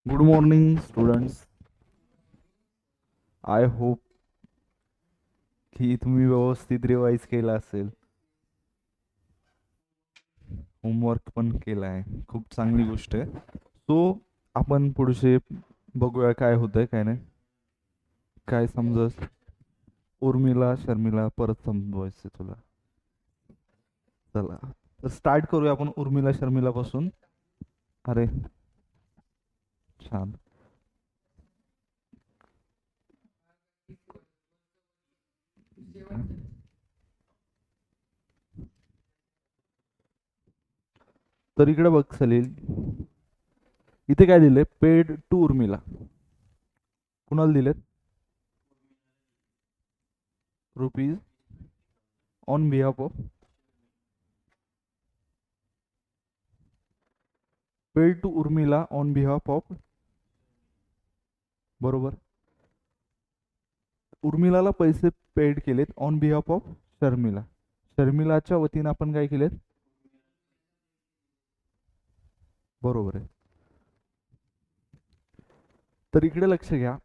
Good morning students. I hope की तुम्ही व्यवस्थित रिवाइज केला असेल, होमवर्क पण केला आहे. खूप चांगली गोष्ट आहे. सो आपण पुढचे बघूया काय होतंय काय नाही. काय समजत उर्मिला शर्मिला परत समजवायचं तुला. चला तर स्टार्ट करूया आपण उर्मिला शर्मिला पासून. अरे छान. तर इकडे बघ सलील, इथे काय दिले? Paid to Urmila. कुणाला दिलेत? Rupees on behalf of. Paid to Urmila on behalf of. बरोबर. उर्मिलाला पैसे पेड केलेत ऑन बिहाफ ऑफ शर्मिला. शर्मिलाच्या वतीने आपण काय केलेत? बरोबर आहे. तर इकडे लक्ष घ्या.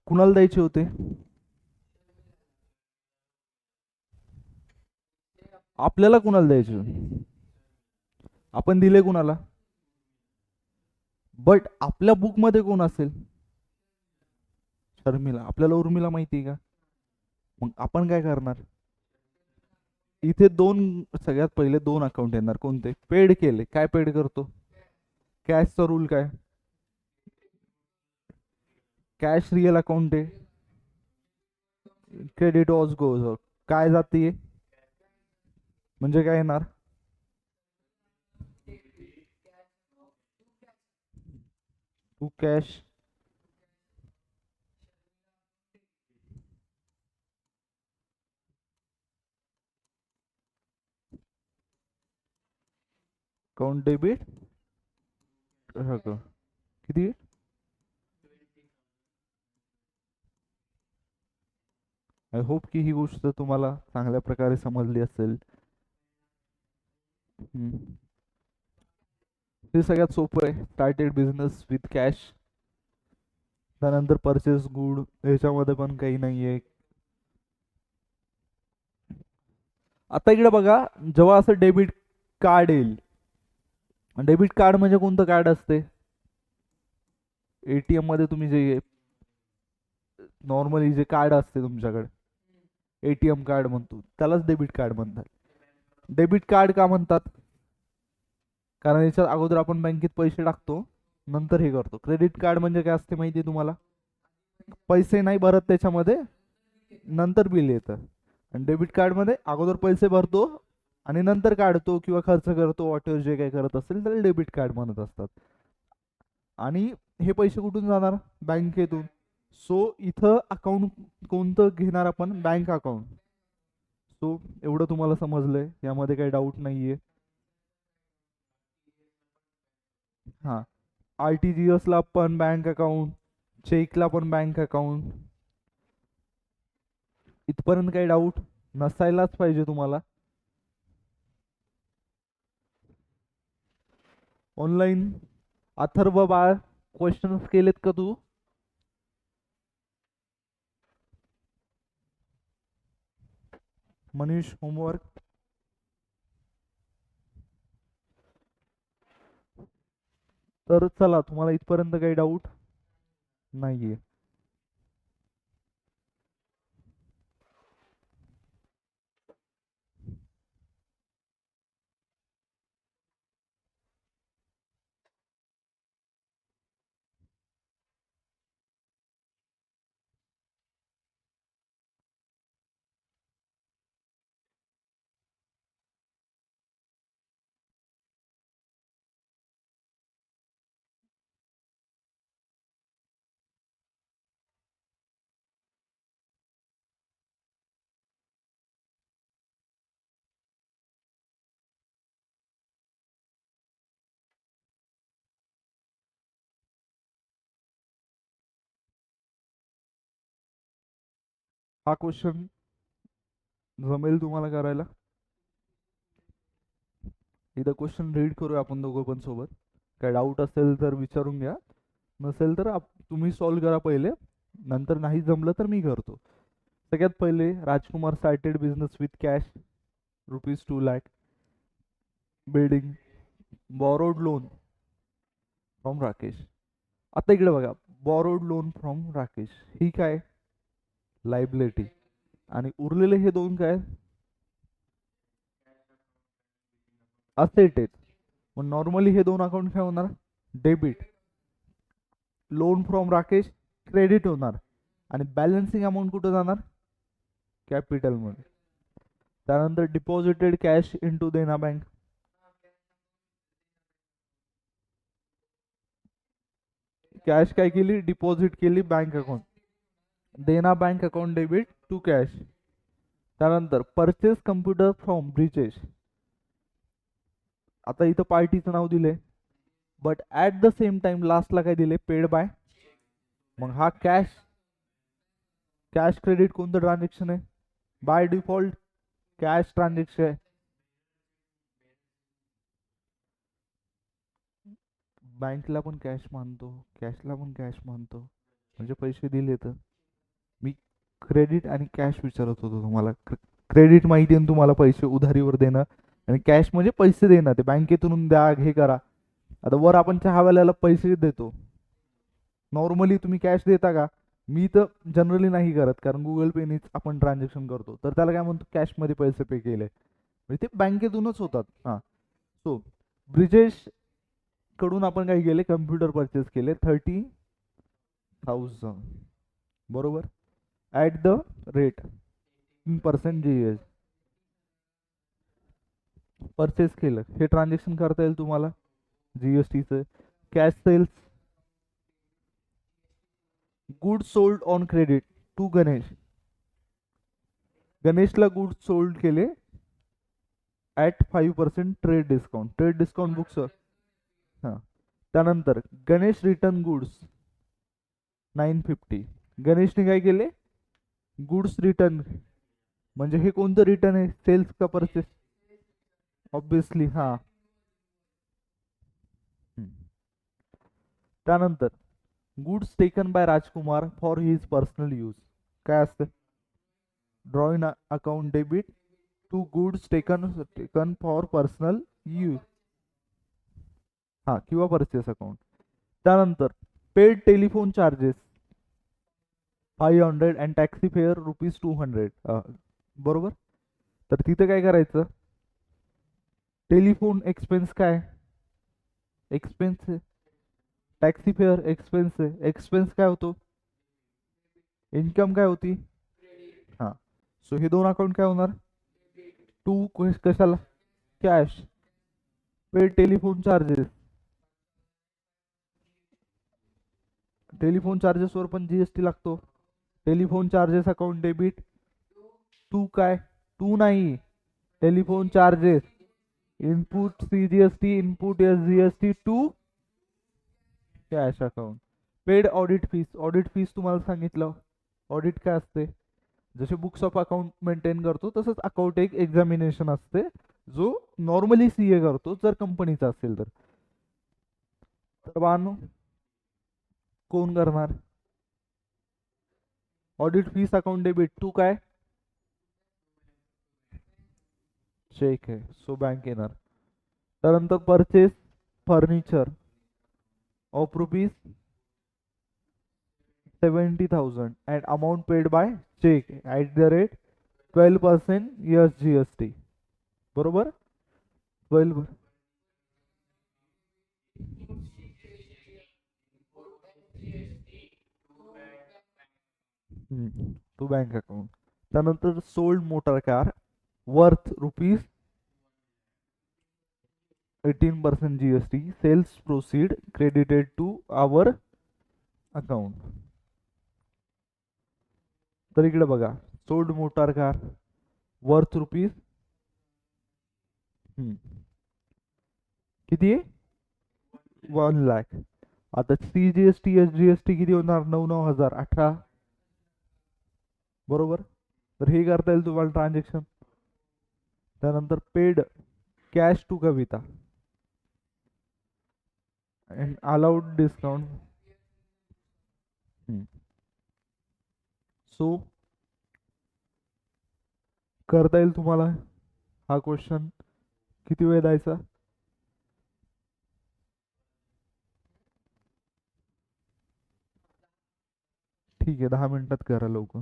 कुणाला द्यायचे होते? आपल्याला कुणाला द्यायचे? आपण दिले कुणाला? बट आपल्या बुक मध्ये कोण असेल? शर्मिला. आपल्याला उर्मिला माहिती आहे का? मग आपण काय करणार? इथे दोन, सगळ्यात पहिले दोन अकाउंट येणार. कोणते? पेड केले. काय पेड करतो? कॅशचा रूल काय? कॅश रिअल अकाउंट आहे. Credit was goes. काय जाते? म्हणजे काय येणार? To cash. Account debit. किती? आय होप की ही गोष्ट तुम्हाला चांगल्या प्रकारे समजली असेल. हम्म. हे सगळ्यात सोपं आहे. Started business with cash. त्यानंतर परचेस गुड, ह्याच्यामध्ये पण काही नाहीये. आता इकडे बघा, जेव्हा असं डेबिट कार्ड येईल. डेबिट कार्ड म्हणजे कोणतं कार्ड असते? एटीएम मध्ये तुम्ही जे नॉर्मली जे कार्ड असते तुमच्याकडे, एटीएम कार्ड म्हणतो त्यालाच डेबिट कार्ड म्हणतात. डेबिट कार्ड का म्हणतात? कारण याच्यात अगोदर आपण बँकेत पैसे टाकतो, नंतर हे करतो. क्रेडिट कार्ड म्हणजे काय असते माहिती आहे तुम्हाला? पैसे नाही भरत त्याच्यामध्ये, नंतर बिल येतं. आणि डेबिट कार्ड मध्ये अगोदर पैसे भरतो आणि नंतर काढतो किंवा खर्च करतो, वॉटेवर जे काही करत असेल त्याला डेबिट कार्ड म्हणत असतात. आणि हे पैसे कुठून जाणार? बँकेतून. सो इथं अकाउंट कोणतं घेणार आपण? Bank account. सो एवढं तुम्हाला समजलंय, यामध्ये काही डाऊट नाहीये. हा. आरटीजीएस ला पण बँक अकाउंट, चेकला पण बँक अकाउंट. इथपर्यंत काही डाऊट नसायलाच पाहिजे तुम्हाला. ऑनलाईन अथर्व बाळ, क्वेश्चन्स केलेत का तू? मनीष, होमवर्क. तर चला, तुम्हाला इथपर्यंत काही डाऊट नाहीये. हा क्वेश्चन जमेल तुम्हाला करायला? एकदा क्वेश्चन रीड करूया आपण दोघं पण सोबत. काय डाऊट असेल तर विचारून घ्या, नसेल तर तुम्ही सॉल्व करा पहिले, नंतर नाही जमलं तर मी करतो. सगळ्यात पहिले Rajkumar started business with cash ₹2 lakh, building, borrowed loan from Rakesh. आता इकडे बघा, बॉरोड लोन फ्रॉम राकेश ही काय लायबिलिटी, आणि उरलेले हे दोन काय असेट आहेत. मग नॉर्मली हे दोन अकाउंट काय होणार, debit. Loan from Rakesh credit होणार, आणि बॅलन्सिंग अमाऊंट कुठं जाणार, कॅपिटल मध्ये. त्यानंतर deposited cash into Dena bank, cash काय केली, डिपॉझिट केली bank account, Dena bank account debit to cash. त्यानंतर परचेस कम्प्युटर फ्रॉम ब्रिजेश. आता इथं पार्टीचं नाव दिले, but at the same time लास्टला काय दिले, पेड बाय. मग हा कॅश, कॅश क्रेडिट कोणतं ट्रान्झॅक्शन आहे, बाय डिफॉल्ट कॅश ट्रान्झॅक्शन आहे. बँकला पण कॅश मानतो, कॅशला पण कॅश मानतो, म्हणजे पैसे दिले. तर मी क्रेडिट आणि कॅश विचारत होतो तुम्हाला. क्रेडिट माहिती आहे तुम्हाला, पैसे उधारीवर देणं, आणि कॅश म्हणजे पैसे देणं, ते बँकेतून द्या हे करा. आता वर आपण चहावाल्याला पैसे देतो, नॉर्मली तुम्ही कॅश देता का, मी तर जनरली नाही करत, कारण गुगल पेनीच आपण ट्रान्झॅक्शन करतो, तर त्याला काय म्हणतो, कॅशमध्ये पैसे पे केले, म्हणजे ते बँकेतूनच होतात. हां, सो ब्रिजेश कडून आपण काय केले, कम्प्युटर परचेस केले 30,000, बरोबर, at the rate 3% GS. Purchase केलं, हे ट्रान्झॅक्शन करता येईल तुम्हाला जीएसटीचं. Cash sales, good sold on credit to Ganesh, गणेशला गुड सोल्ड केले at 5% trade discount, trade discount books. हां, त्यानंतर गणेश रिटर्न गुड्स 950, गणेशने काय केले, गुड्स रिटर्न, म्हणजे हे कोणतं रिटर्न आहे, सेल्स का परचेस, ऑब्विसली. हां, त्यानंतर goods taken by Rajkumar for his personal use, काय असतं, draw in account debit to goods taken for personal use. हां, किंवा परचेस अकाउंट. त्यानंतर paid telephone charges 500 and taxi fare ₹200, बरोबर. तर तिथे काय करायचं, टेलिफोन एक्सपेन्स काय, एक्सपेन्स आहे, टॅक्सी फेअर एक्सपेन्स आहे, एक्सपेन्स काय होतो, इन्कम काय होती. हां, सो हे दोन अकाउंट काय होणार, टू कशाला, cash. Paid telephone charges, telephone चार्जेसवर पण जीएसटी लागतो. Telephone charges account debit to काय, टू नाही, telephone charges input CGST, input SGST to cash account. Paid audit fees, audit fees तुम्हाला सांगितलं, ऑडिट काय असते, जसे बुक्स ऑफ अकाउंट मेंटेन करतो तसंच अकाउंट एक एक्झामिनेशन असते, जो नॉर्मली सीए करतो जर कंपनीचा असेल तर. बानो कोण करणार, audit fees account debit to काय, चेक आहे, सो बँक येणार. त्यानंतर purchase furniture of ₹70,000 and amount paid by cheque at the rate 12% SGST, बरोबर. 12 टू बँक अकाउंट. त्यानंतर sold motor car worth ₹18% GST, sales proceed credited to our account. तर इकडे बघा, sold motor car worth rupees किती आहे, 1 लाख. आता CGST SGST किती होणार, 9,9,000, 18, बरोबर. तर हे करता येईल तुम्हाला ट्रान्झॅक्शन. त्यानंतर paid cash to Kavita and allowed discount. Hmm. So करता येईल तुम्हाला हा क्वेश्चन? किती वेळ द्यायचा? ठीक आहे, 10 मिनिटात करा लवकर.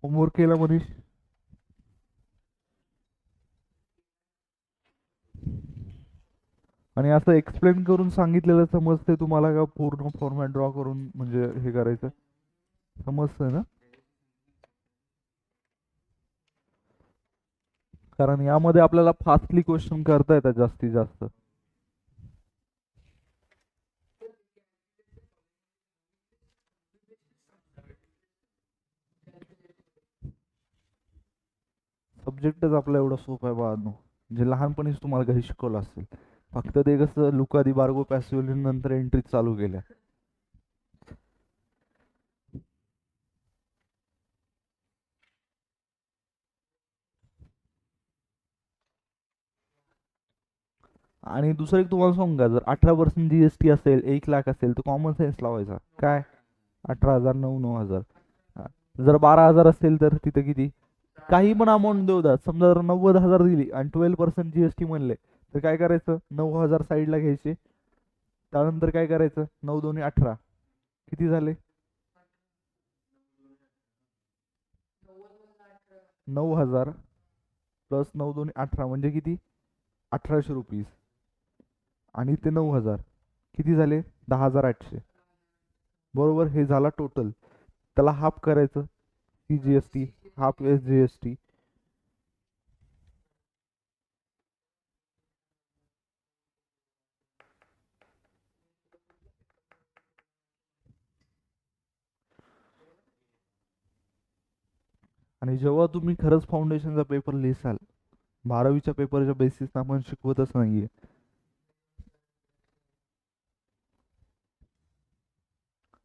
होमवर्क केला मनीष? आणि असं एक्सप्लेन करून सांगितलेलं समजते तुम्हाला का पूर्ण फॉर्मॅट ड्रॉ करून म्हणजे हे करायचं? समजतंय ना? कारण यामध्ये आपल्याला फास्टली क्वेश्चन करता येतात जास्तीत जास्त. सब्जेक्टच आपला एवढा सोपा आहे बाळांनो, जे लहानपणीच तुम्हाला घरी शिकवलं असेल. फक्त ते कसं लुका दी बार्गो पॅसिव्हली नंतर एंट्रीज चालू केल्या. आणि दुसरं एक तुम्हाला सांगू का, जर 18% जीएसटी असेल, 1 लाख असेल, तर कॉमन सेन्स लावायचा. काय 18,000 9,000. हा. जर 12,000 असेल तर तिथे किती? काही पण अमाऊंट देऊ द्या. समजा जर 90,000 दिली आणि 12% जीएसटी म्हणले, तर काय करायचं? 9,000 साईडला घ्यायचे. त्यानंतर काय करायचं? 9 दोन्ही 18. किती झाले? 9,000 प्लस 9 दोन्ही 18 म्हणजे किती? 1,800 रुपीज. आणि ते 9,000 किती झाले? 10,800. बरोबर, हे झाला टोटल. त्याला हाफ करायचं, C GST half S GST. आणि जेव्हा तुम्ही खरंच फाउंडेशनचा पेपर लिहिसाल, 12वीच्या पेपरच्या बेसिसला आपण शिकवतच नाहीये,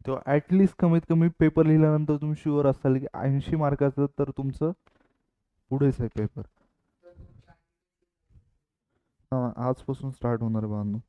तेव्हा ऍटलिस्ट कमीत कमी पेपर लिहिल्यानंतर तुम्ही शुअर असाल की 80 मार्काचं तर तुमचं पुढेच आहे पेपर. हा, आजपासून स्टार्ट होणार बांधू.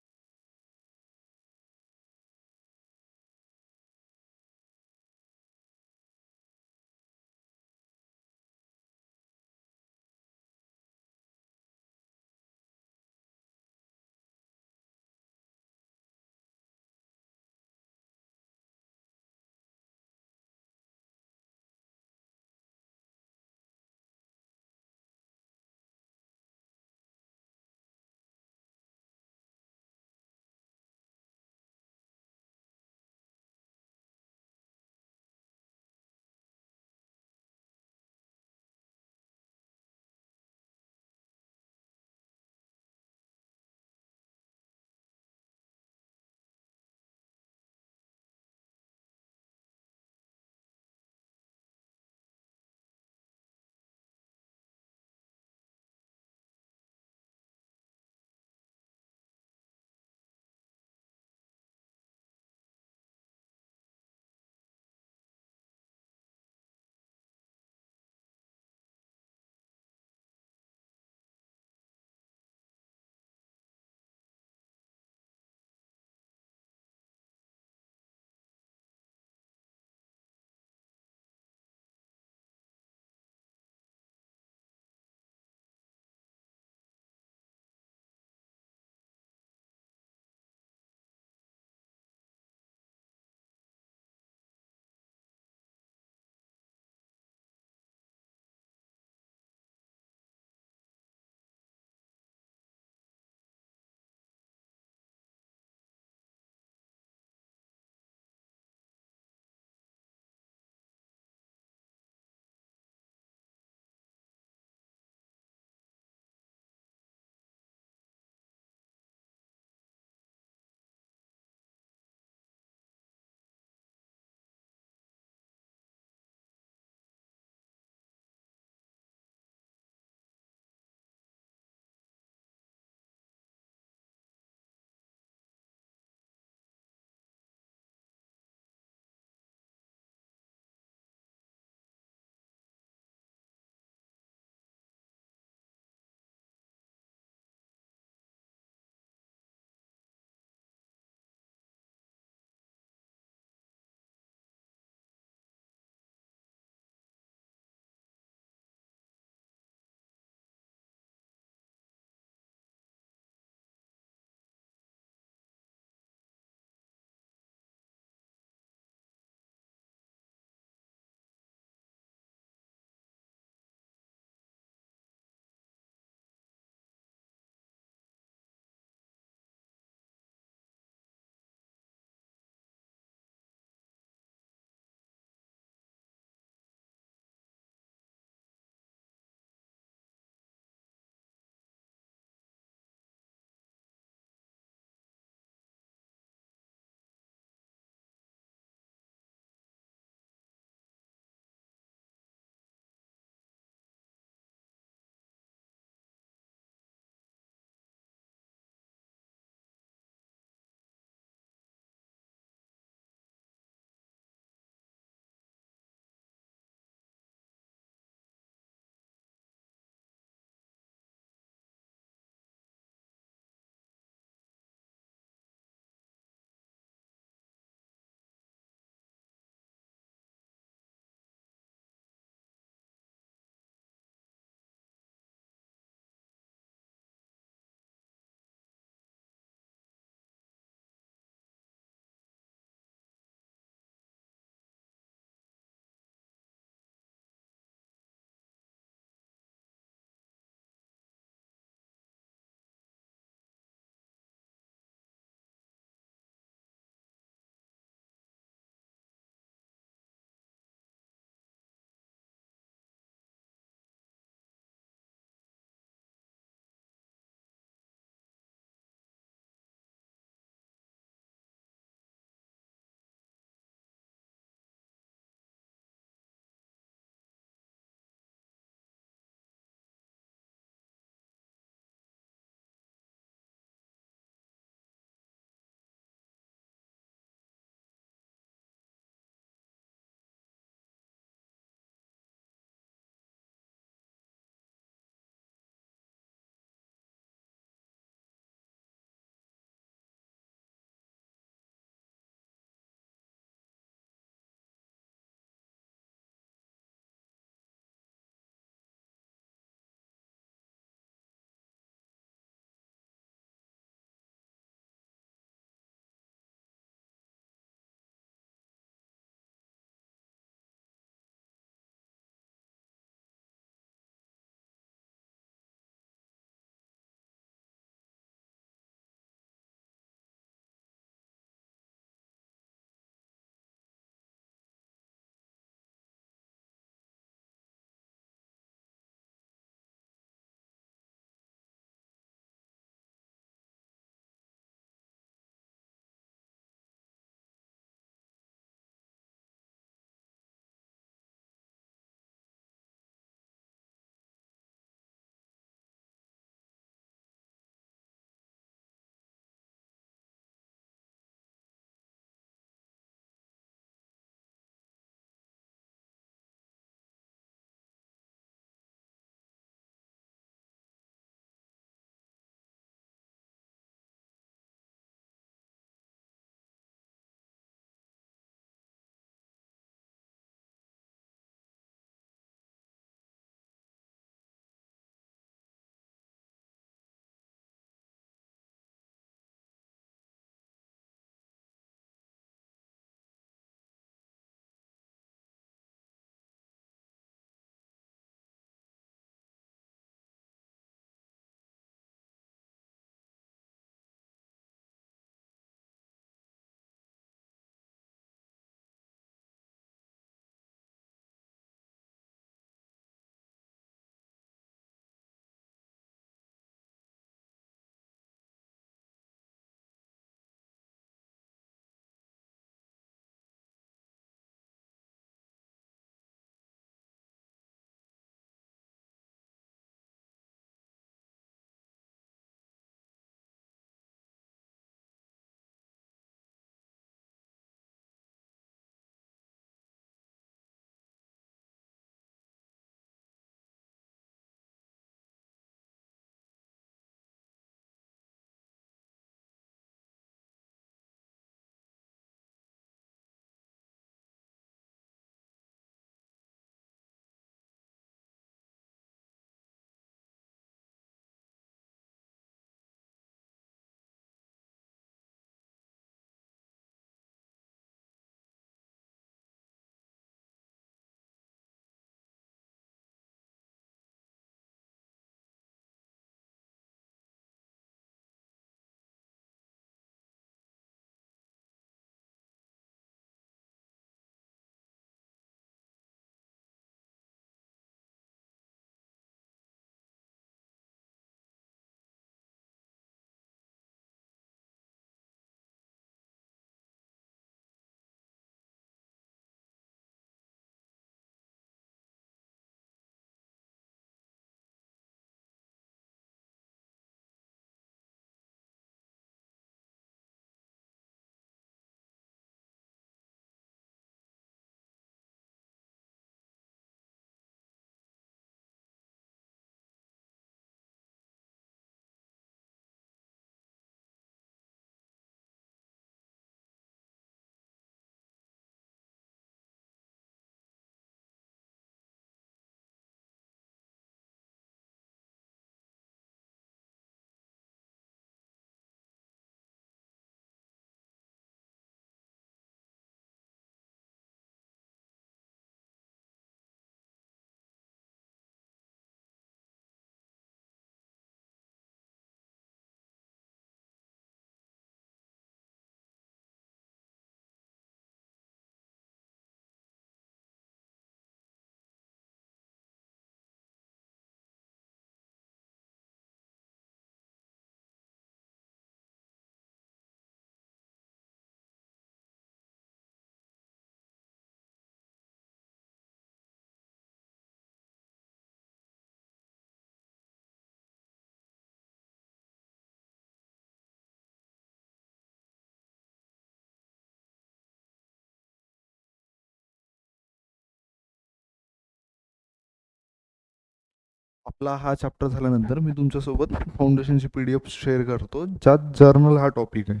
आपला हा चॅप्टर झाल्यानंतर मी तुमच्यासोबत फाउंडेशनची PDF शेअर करतो ज्यात जर्नल हा टॉपिक आहे.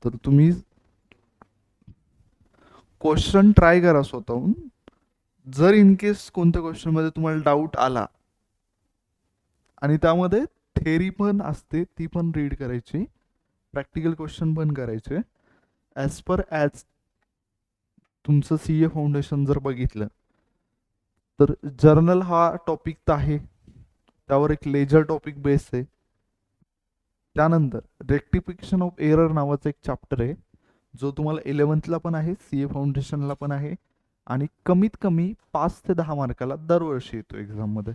तर तुम्ही क्वेश्चन ट्राय करा स्वतःहून. जर इन केस कोणत्या क्वेश्चनमध्ये तुम्हाला डाऊट आला आणि त्यामध्ये थेरी पण असते ती पण रीड करायची, प्रॅक्टिकल क्वेश्चन पण करायचे. ॲज तुमचं CA फाउंडेशन जर बघितलं तर जर्नल हा टॉपिक तर आहे, त्यावर एक लेजर टॉपिक बेस आहे. त्यानंतर रेक्टिफिकेशन ऑफ एरर नावाचा एक चॅप्टर आहे जो तुम्हाला 11th पण आहे, CA फाउंडेशनला पण आहे आणि कमीत कमी 5 ते 10 मार्काला दरवर्षी येतो एक्झाममध्ये.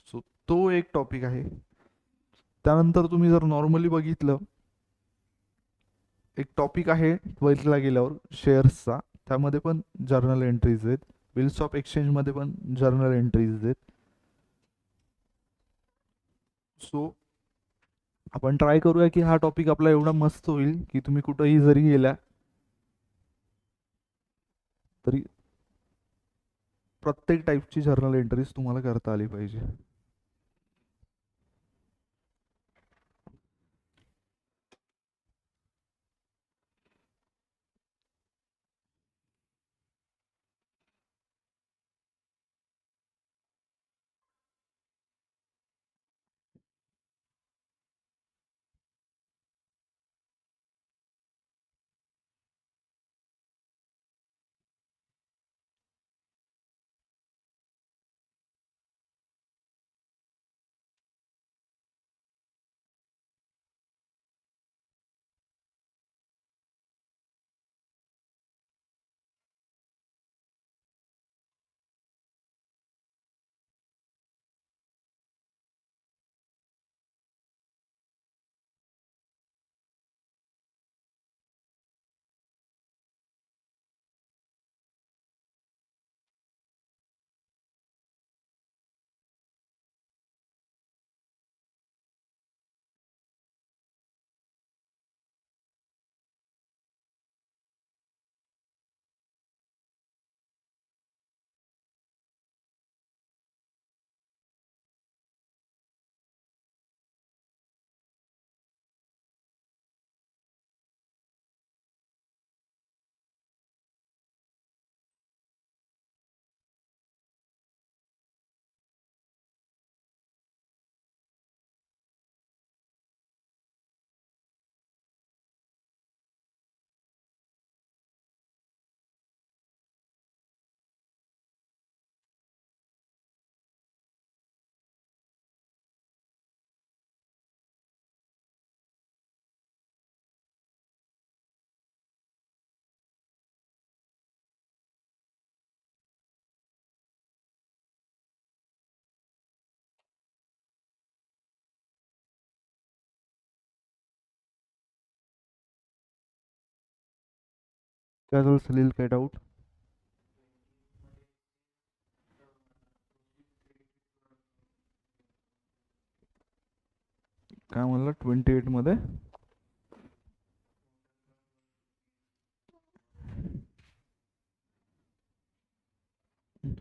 सो तो एक टॉपिक आहे. त्यानंतर तुम्ही जर नॉर्मली बघितलं, एक टॉपिक आहे 12thला गेल्यावर शेअर्सचा, त्यामध्ये पण जर्नल एंट्रीज आहेत. व्हील्स ऑफ एक्सचेंजमध्ये पण जर्नल एंट्रीज आहेत. सो आपण ट्राय करूया की हा टॉपिक आपला एवढा मस्त होईल की तुम्ही कुठंही जरी गेल्या तरी प्रत्येक टाईपची जर्नल एंट्रीज तुम्हाला करता आली पाहिजे. काय झालं सलील, काय डाऊट? काय म्हणलं 28 मध्ये?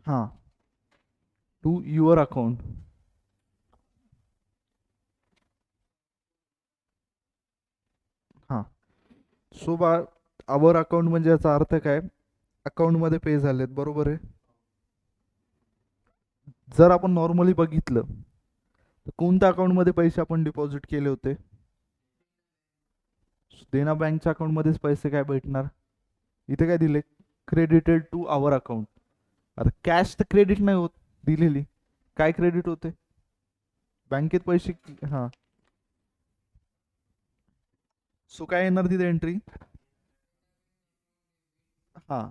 हां, टू युअर अकाउंट. हां, सो बा आवर अकाउंट म्हणजे याचा अर्थ काय? अकाउंटमध्ये पे झालेत, बरोबर आहे. जर आपण नॉर्मली बघितलं तर कोणत्या अकाउंटमध्ये पैसे आपण डिपॉझिट केले होते? देना बँकच्या अकाउंटमध्येच पैसे काय भेटणार? इथे काय दिले? Credited to our account. आता कॅश तर क्रेडिट नाही होत दिलेली, काय क्रेडिट होते? बँकेत पैसे. हां, सो काय येणार तिथे एंट्री? हां,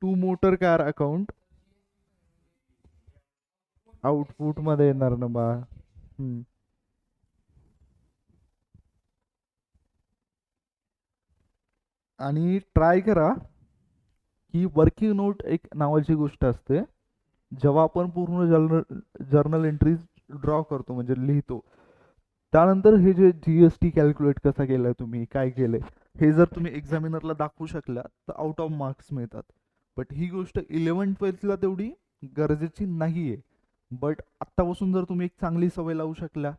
to motor car account output मध्ये येणार ना बा. आणि ट्राय करा की वर्किंग नोट एक नावाची गोष्ट असते. जेव्हा आपण पूर्ण जर्नल एंट्रीज ड्रॉ करतो म्हणजे लिहितो, त्यानंतर हे जे GST कॅल्क्युलेट कसा केलाय तुम्ही, काय केलंय, हे जर तुम्ही एक्झामिनरला दाखवू शकला तर आउट ऑफ मार्क्स मिळतात. बट ही गोष्ट 11th 12thला तेवढी गरजेची नाहीये. बट आत्तापासून जर तुम्ही एक चांगली सवय लावू शकल्या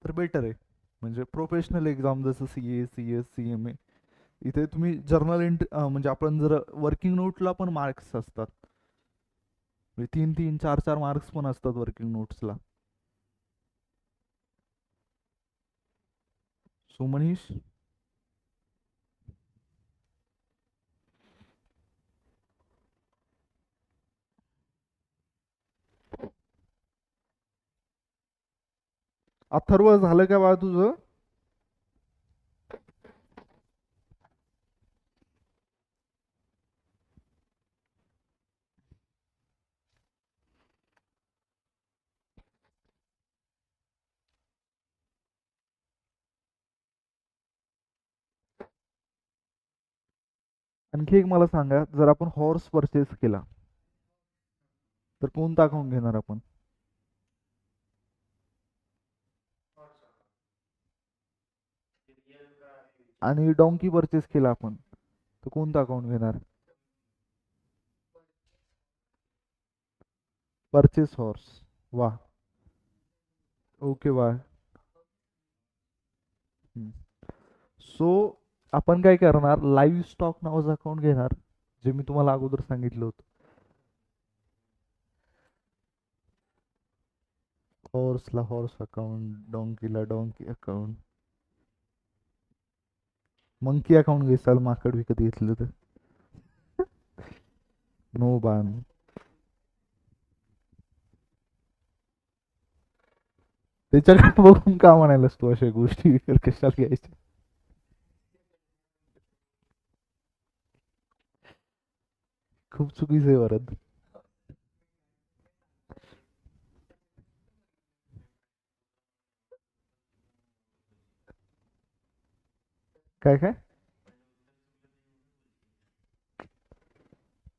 तर बेटर आहे. म्हणजे प्रोफेशनल एक्झाम जसं CA, CS, CMA, इथे तुम्ही जर्नल म्हणजे आपण जर वर्किंग नोटला पण मार्क्स असतात, म्हणजे 3-3, 4-4 मार्क्स पण असतात वर्किंग नोट्सला. सो मनीष, अथर्व झालं का बा तुझं? आणखी एक मला सांगा, जर आपण हॉर्स परचेस केला तर कोणता अकाउंट घेणार आपण? आणि डॉंकी परचेस केला आपण तर कोणता अकाउंट घेणार? Purchase horse. वा. ओके बा. सो आपण काय करणार, लाईव्ह स्टॉक नावाचं अकाउंट घेणार, जे मी तुम्हाला अगोदर सांगितलं होतं. हॉर्सला हॉर्स अकाउंट, डॉंकीला डॉंकी अकाउंट, मंकी अकाउंट घेसाल माकड विकत घेतलं तर. नो बान. त्याच्याकडे बघून का म्हणायलास तू अशा गोष्टी विकत कशाला घ्यायच्या? खूप चुकीचं आहे वरद. काय काय?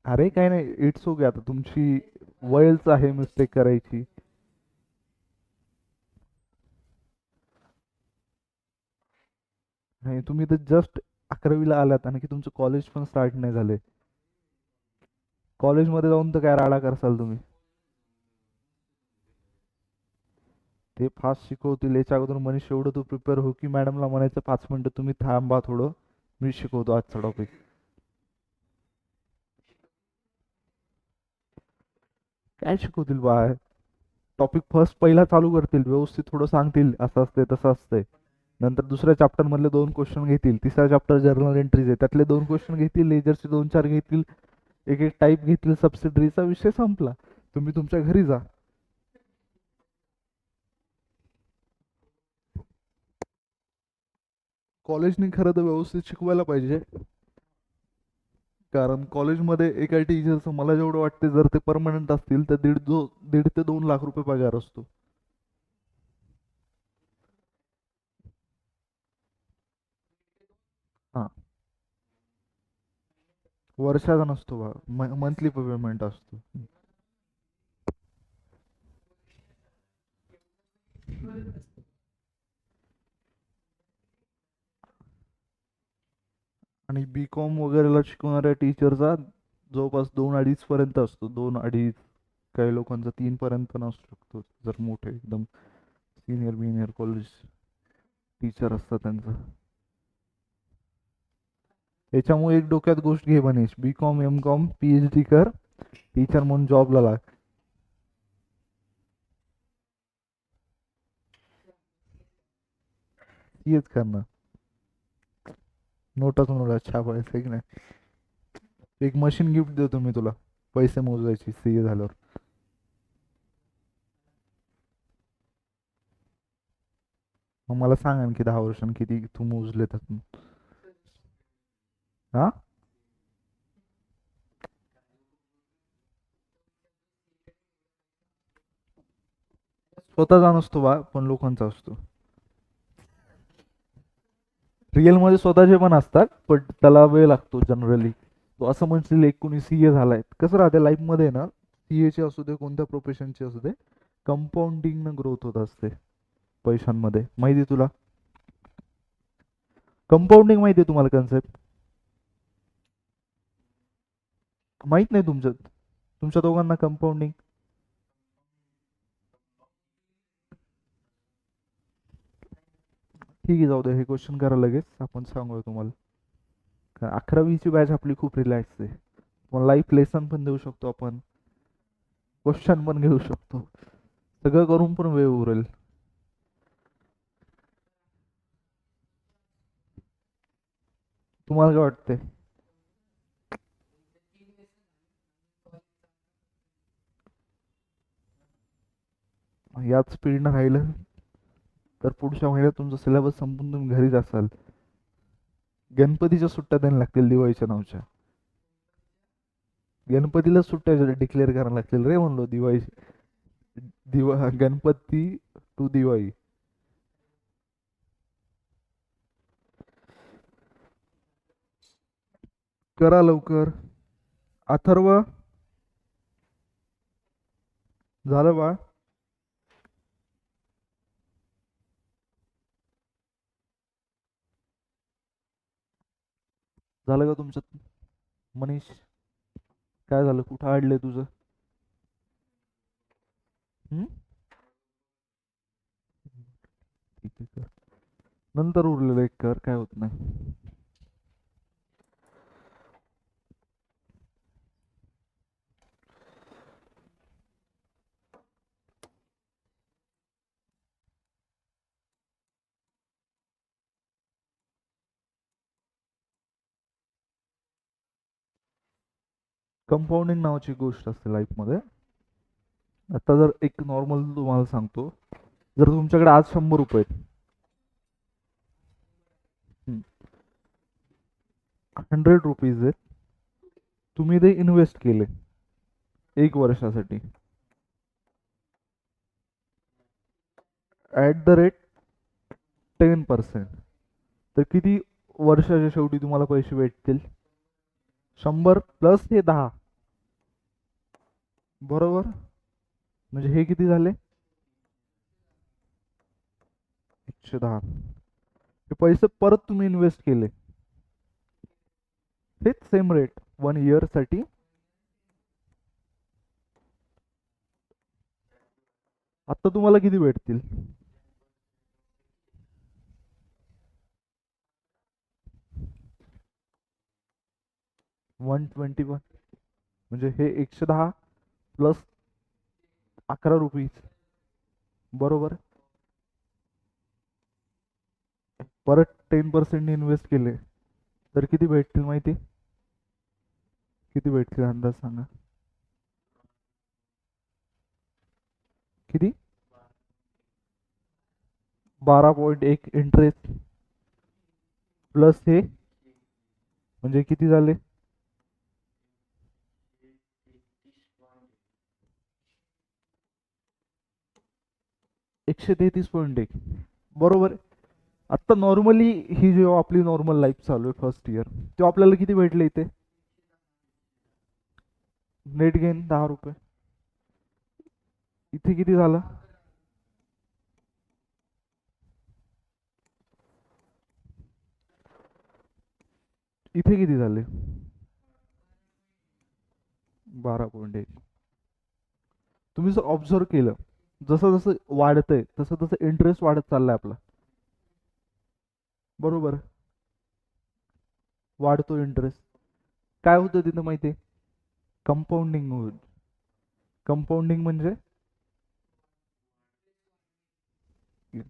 अरे काय नाही, इट्स ओके. आता तुमची वयच आहे मिस्टेक करायची. नाही, तुम्ही तर जस्ट 11वीला आलात आणि की तुमचं कॉलेज पण स्टार्ट नाही झाले. कॉलेजमध्ये जाऊन तर काय राडा करसाल तुम्ही? ते फास्ट शिकवतील. याच्या अगोदर मनीष एवढं तू प्रिपेअर हो की मॅडमला म्हणायचं 5 मिनिटं तुम्ही थांबा थोडं, मी शिकवतो आजचा टॉपिक. काय शिकवतील बाय? टॉपिक फर्स्ट पहिला चालू करतील, व्यवस्थित थोडं सांगतील असं असतंय तसं असतंय. नंतर दुसऱ्या चॅप्टर मधले 2 क्वेश्चन घेतील, तिसरा चॅप्टर जर्नल एंट्रीज आहे त्यातले 2 क्वेश्चन घेतील, लेजरचे 2-4 घेतील, एक एक टाईप घेतील, सबसिडरीचा विषय संपला. तुम्ही तुमच्या घरी जा. कॉलेजने खरं तर व्यवस्थित शिकवायला पाहिजे. कारण कॉलेजमध्ये एका टीचरचं मला जेवढं वाटते, जर ते परमनंट असतील तर 1.5 ते 2 लाख रुपये पगार असतो. हा, वर्षाचा नसतो बा, मंथली पेमेंट असतो. आणि B.Com वगैरेला शिकवणाऱ्या टीचरचा जवळपास 2-2.5 पर्यंत असतो. 2-2.5, काही लोकांचा 3 पर्यंत पण असू शकतो, जर मोठे एकदम सिनियर बिनियर कॉलेज टीचर असतात त्यांचं. त्याच्यामुळे एक डोक्यात गोष्ट घे मनीष, B.Com M.Com PhD कर, टीचर म्हणून जॉबला लाग. हेच करणार. नोटाच नोटा छापायचं की नाही. एक मशीन गिफ्ट देतो मी तुला, पैसे मोजायची CA झाल्यावर. मग मला सांग आणखी 10 वर्षांनी किती तू मोजले त्यातून. हा, स्वतःचा नसतो बा, पण लोकांचा असतो. रिअल मध्ये स्वतःचे पण असतात, पण त्याला वेळ लागतो जनरली. तो असं म्हणशील एक कोणी CA झालाय, कसं राहते लाईफ मध्ये ना, CA चे असू दे कोणत्या प्रोफेशनचे असू दे, कंपाऊंडिंग न ग्रोथ होत असते पैशांमध्ये. माहिती तुला कंपाऊंडिंग? माहिती तुम्हाला कन्सेप्ट? माहित नाही तुमच्या तुमच्या दोघांना कंपाऊंडिंग? ठीक आहे, जाऊ दे, हे क्वेश्चन करा लगेच, आपण सांगूया तुम्हाला. कारण 11वीची बॅच आपली खूप रिलॅक्स आहे. तुम्हाला लाईफ लेसन पण देऊ शकतो आपण, क्वेश्चन पण घेऊ शकतो, सगळं करून पण वेळ उरेल. तुम्हाला काय वाटतंय? याच स्पीडनं राहिलं तर पुढच्या महिन्यात तुमचा सिलेबस संपून तुम्ही घरीच असाल. गणपतीच्या सुट्ट्या द्यायला लागतील दिवाळीच्या नावच्या. गणपतीला सुट्ट्या डिक्लेअर करायला लागतील रे म्हणलो, दिवाळी गणपती टू दिवाळी. करा लवकर. अथर्व, झालं बा? झालं का तुमचं? मनीष, काय झालं, कुठं अडलंय तुझं? हम्म? ठीक आहे, कर. नंतर उरलेलं एक कर, काय होत नाही. कंपाऊंडिंग नावाची गोष्ट असते लाईफमध्ये. आता जर एक नॉर्मल तुम्हाला सांगतो, जर तुमच्याकडे आज 100 रुपये आहेत, 100 रुपीज आहेत, तुम्ही ते इन्व्हेस्ट केले 1 वर्षासाठी ॲट द रेट 10%, तर किती वर्षाच्या शेवटी तुम्हाला पैसे भेटतील? 100 प्लस हे 10, बरोबर? म्हणजे हे किती झाले? 110. हे पैसे परत तुम्ही इन्व्हेस्ट केले, हेच सेम रेट 1 इयर साठी. आता तुम्हाला किती भेटतील? 121. म्हणजे हे 110 प्लस 11 रुपीज, बरोबर? परत 10% इन्व्हेस्ट केले तर किती भेटतील माहिती? किती भेटतील अंदाज सांगा. किती? 12.1 इंटरेस्ट प्लस हे, म्हणजे किती झाले? 133.1, बरोबर. आता नॉर्मली ही जेव्हा आपली नॉर्मल लाईफ चालू आहे फर्स्ट इयर, तेव्हा आपल्याला किती भेटले इथे? नेट गेन 10 रुपये. इथे किती झालं? इथे किती झाले? 12.1. तुम्ही जर ऑब्झर्व केलं, जसं जसं वाढतंय तसं तसं इंटरेस्ट वाढत चाललाय आपला, बरोबर? वाढतो इंटरेस्ट. काय होतं तिथं माहिती आहे? कंपाऊंडिंग होत. कंपाऊंडिंग म्हणजे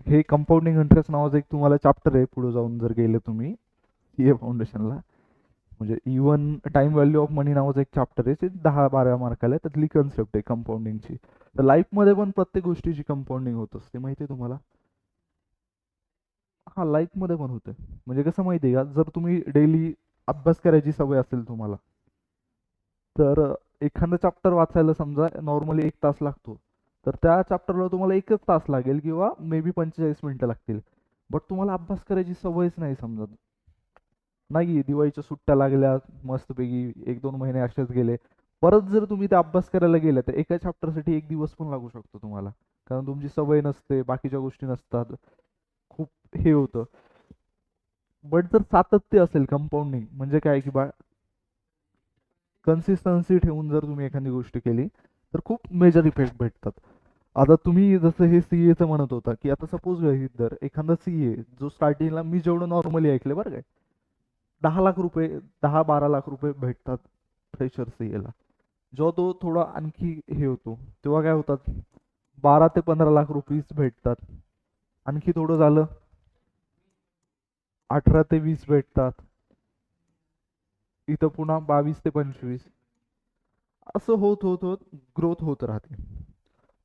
हे कंपाऊंडिंग इंटरेस्ट नावाचं एक तुम्हाला चॅप्टर आहे, पुढे जाऊन जर गेले तुम्ही सीए फाउंडेशनला, म्हणजे इवन टाइम व्हॅल्यू ऑफ मनी नावाचं एक चॅप्टर आहे, ते 10-12 मार्काला आहे. त्यातली कन्सेप्ट आहे कंपाऊंडिंगची. तर लाईफमध्ये पण प्रत्येक गोष्टीची कंपाऊंडिंग होत असते, माहिती आहे तुम्हाला? हा, लाईफमध्ये पण होतं. म्हणजे कसं माहिती आहे का, जर तुम्ही डेली अभ्यास करायची सवय असेल तुम्हाला, तर एखादा चॅप्टर वाचायला समजा नॉर्मली 1 तास लागतो, तर त्या चॅप्टरला तुम्हाला 1च तास लागेल किंवा मे बी 45 मिनिटं लागतील. बट तुम्हाला अभ्यास करायची सवयच नाही समजत. नाही, दिवाळीच्या सुट्ट्या लागल्या मस्तपैकी, 1-2 महिने असेच गेले. परत जर तुम्ही ते अभ्यास करायला गेले तर एका चॅप्टरसाठी 1 दिवस पण लागू शकतो तुम्हाला, कारण तुमची सवय नसते, बाकीच्या गोष्टी नसतात, खूप हे होतं. बट जर सातत्य असेल, कंपाऊंडिंग म्हणजे काय की बा, कन्सिस्टन्सी ठेवून जर तुम्ही एखादी गोष्ट केली तर खूप मेजर इफेक्ट भेटतात. आता तुम्ही जसं हे सीएचं म्हणत होता, की आता सपोज गृहीत धर एखादा सीए जो स्टार्टिंगला मी जेवढं नॉर्मली ऐकलं बरं काय, 10 लाख रुपये, 10-12 लाख रुपये भेटतात फ्रेशर सीएला. जेव्हा तो थोडा आणखी हे होतो, तेव्हा काय होतात, 12 ते 15 लाख रुपीज भेटतात. आणखी थोडं झालं, 18 ते 20 भेटतात. इथं पुन्हा 22 ते 25. असं होत होत होत ग्रोथ होत राहते.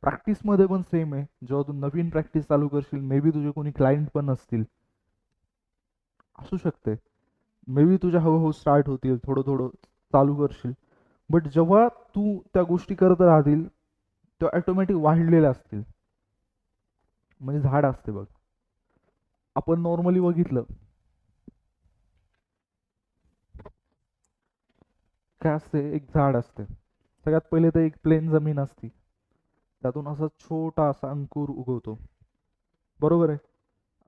प्रॅक्टिसमध्ये पण सेम आहे. जेव्हा तू नवीन प्रॅक्टिस चालू करशील, मे बी तुझे कोणी क्लायंट पण नसतील, असू शकते. मे बी तुझ्या हळूहळू स्टार्ट होतील, थोडं थोडं चालू करशील. बट जेव्हा तू त्या गोष्टी करत राहतील, त्या ऑटोमॅटिक वाढलेल्या असतील. म्हणजे झाड असते बघ, आपण नॉर्मली बघितलं काय असते, एक झाड असते. सगळ्यात पहिले तर एक प्लेन जमीन असती, त्यातून असा छोटा असा अंकुर उगवतो, बरोबर आहे.